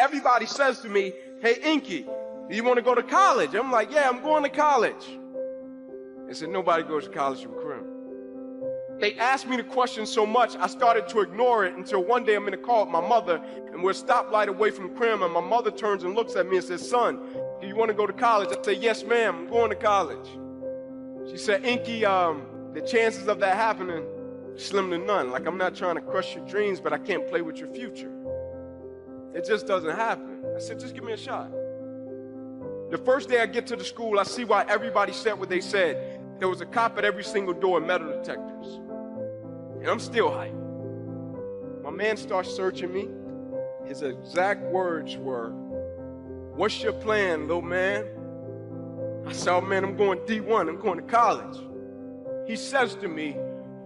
everybody says to me, hey, Inky, do you want to go to college? I'm like, yeah, I'm going to college. They said, nobody goes to college from Crim. They asked me the question so much, I started to ignore it until one day I'm in the car with my mother, and we're a stoplight away from Crim, and my mother turns and looks at me and says, son, do you want to go to college? I say, yes, ma'am, I'm going to college. She said, Inky, the chances of that happening, slim to none. Like, I'm not trying to crush your dreams, but I can't play with your future. It just doesn't happen. I said, just give me a shot. The first day I get to the school, I see why everybody said what they said. There was a cop at every single door and metal detectors. And I'm still hyped. My man starts searching me. His exact words were, what's your plan, little man? I said, oh man, I'm going D1, I'm going to college. He says to me,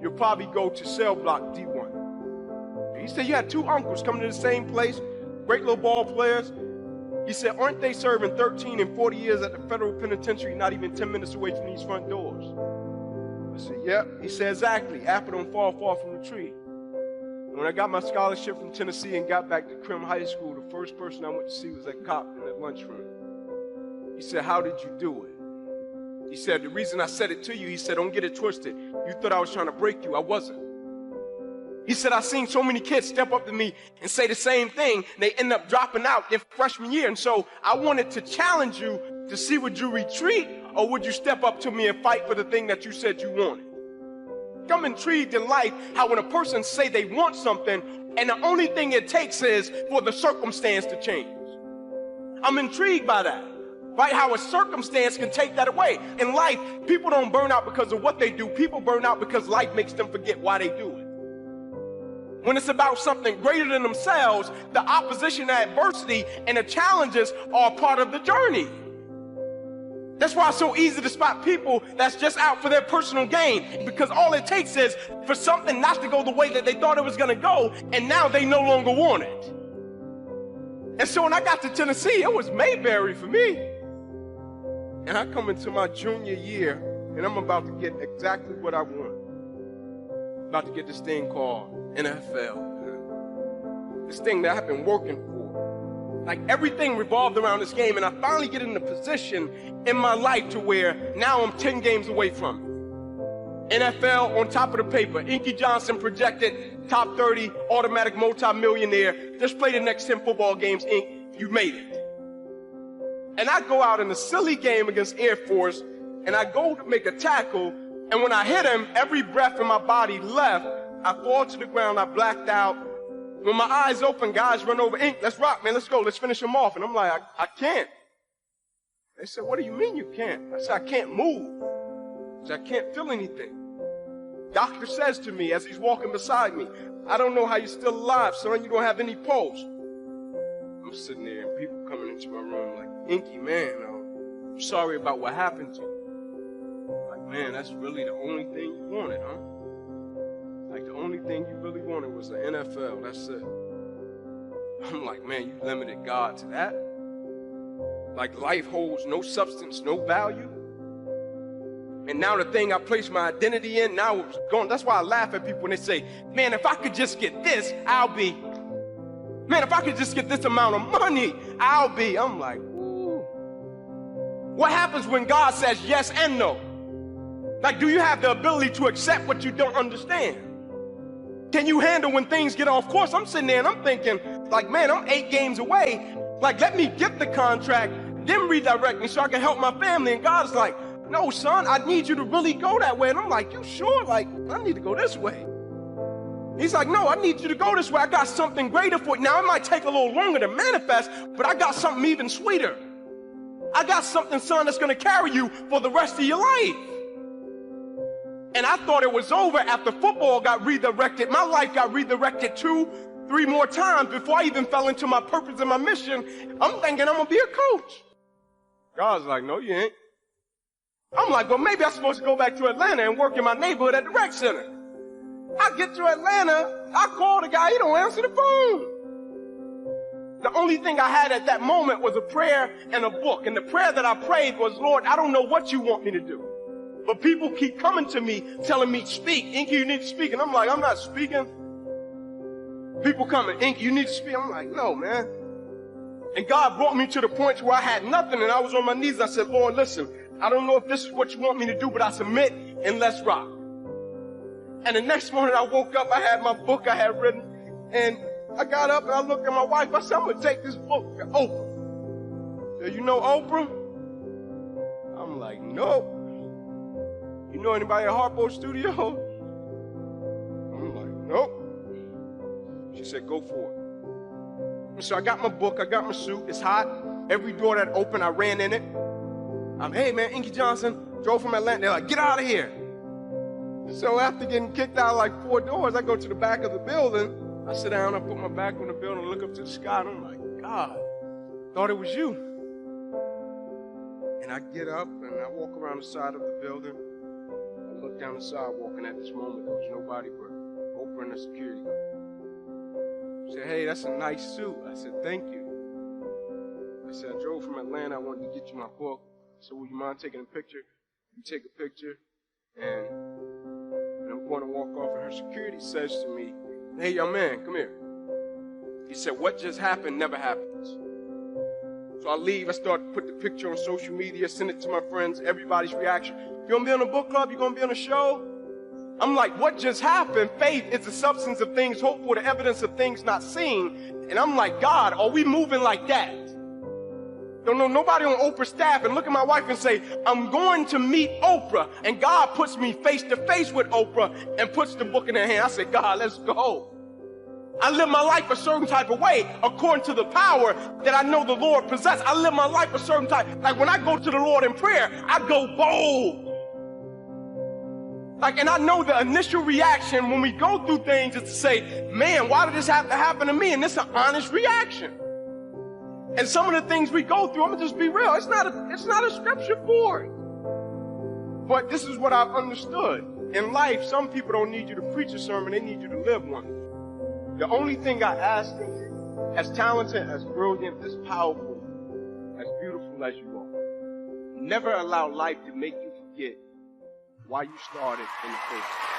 you'll probably go to cell block D1. He said, you had two uncles coming to the same place, great little ball players. He said, aren't they serving 13 and 40 years at the federal penitentiary, not even 10 minutes away from these front doors? I said, yep. He said, exactly. Apple don't fall far from the tree. And when I got my scholarship from Tennessee and got back to Crim High School, the first person I went to see was that cop in that lunchroom. He said, how did you do it? He said, the reason I said it to you, he said, don't get it twisted. You thought I was trying to break you. I wasn't. He said, I've seen so many kids step up to me and say the same thing. And they end up dropping out their freshman year. And so I wanted to challenge you to see, would you retreat or would you step up to me and fight for the thing that you said you wanted? I'm intrigued in life how when a person say they want something and the only thing it takes is for the circumstance to change. I'm intrigued by that. Right? How a circumstance can take that away. In life, people don't burn out because of what they do. People burn out because life makes them forget why they do it. When it's about something greater than themselves, the opposition, the adversity, and the challenges are part of the journey. That's why it's so easy to spot people that's just out for their personal gain, because all it takes is for something not to go the way that they thought it was going to go, and now they no longer want it. And so when I got to Tennessee, it was Mayberry for me. And I come into my junior year, and I'm about to get exactly what I want. About to get this thing called NFL. This thing that I've been working for. Like, everything revolved around this game, and I finally get in a position in my life to where now I'm 10 games away from it. NFL on top of the paper. Inky Johnson projected top 30, automatic multi-millionaire. Just play the next 10 football games, Ink. You made it. And I go out in a silly game against Air Force, and I go to make a tackle, and when I hit him, every breath in my body left. I fall to the ground, I blacked out. When my eyes open, guys run over, Ink, let's rock, man, let's go, let's finish him off. And I'm like, I can't. They said, what do you mean you can't? I said, I can't move. I said, I can't feel anything. Doctor says to me as he's walking beside me, I don't know how you're still alive, son, you don't have any pulse. I'm sitting there and people coming into my room like, Inky, man, I'm sorry about what happened to you. Like, man, that's really the only thing you wanted, huh? Like, the only thing you really wanted was the NFL, that's it. I'm like, man, you limited God to that? Like, life holds no substance, no value? And now the thing I placed my identity in, now it's gone. That's why I laugh at people when they say, man, if I could just get this, I'll be. Man, if I could just get this amount of money, I'll be. I'm like, ooh. What happens when God says yes and no? Like, do you have the ability to accept what you don't understand? Can you handle when things get off course? I'm sitting there and I'm thinking, like, man, I'm 8 games away. Like, let me get the contract, then redirect me so I can help my family. And God's like, no, son, I need you to really go that way. And I'm like, you sure? Like, I need to go this way. He's like, no, I need you to go this way. I got something greater for you. Now, it might take a little longer to manifest, but I got something even sweeter. I got something, son, that's going to carry you for the rest of your life. And I thought it was over after football got redirected. My life got redirected 2, 3 more times before I even fell into my purpose and my mission. I'm thinking I'm going to be a coach. God's like, no, you ain't. I'm like, well, maybe I'm supposed to go back to Atlanta and work in my neighborhood at the rec center. I get to Atlanta, I call the guy, he don't answer the phone. The only thing I had at that moment was a prayer and a book. And the prayer that I prayed was, Lord, I don't know what you want me to do. But people keep coming to me, telling me, speak. Inky, you need to speak. And I'm like, I'm not speaking. People coming, Inky, you need to speak. I'm like, no, man. And God brought me to the point where I had nothing and I was on my knees. I said, Lord, listen, I don't know if this is what you want me to do, but I submit and let's rock. And the next morning I woke up, I had my book I had written, and I got up and I looked at my wife. I said, I'm going to take this book to Oprah. So, you know Oprah? I'm like, nope. You know anybody at Harpo Studio? I'm like, nope. She said, go for it. And so I got my book, I got my suit, it's hot. Every door that opened, I ran in it. I'm, hey man, Inky Johnson, drove from Atlanta. They're like, get out of here. So after getting kicked out like 4 doors, I go to the back of the building. I sit down, I put my back on the building, look up to the sky, and I'm like, God, thought it was you. And I get up and I walk around the side of the building. I look down the sidewalk, and at this moment, there was nobody but Oprah and the security guard. She said, hey, that's a nice suit. I said, thank you. I said, I drove from Atlanta. I wanted to get you my book. So would you mind taking a picture? You take a picture, and I'm going to walk off, and her security says to me, hey, young man, come here. He said, what just happened never happens. So I leave. I start to put the picture on social media, send it to my friends, everybody's reaction. You going to be on a book club? You going to be on a show? I'm like, what just happened? Faith is the substance of things hoped for, the evidence of things not seen. And I'm like, God, are we moving like that? Don't know nobody on Oprah's staff, and look at my wife and say, I'm going to meet Oprah. And God puts me face to face with Oprah and puts the book in her hand. I said, God, let's go. I live my life a certain type of way according to the power that I know the Lord possesses. I live my life a certain type. Like when I go to the Lord in prayer, I go bold. Like, and I know the initial reaction when we go through things is to say, man, why did this have to happen to me? And it's an honest reaction. And some of the things we go through, I'm gonna just be real, it's not a scripture for it. But this is what I've understood. In life, some people don't need you to preach a sermon, they need you to live one. The only thing I ask of you, as talented, as brilliant, as powerful, as beautiful as you are, never allow life to make you forget why you started in the first place.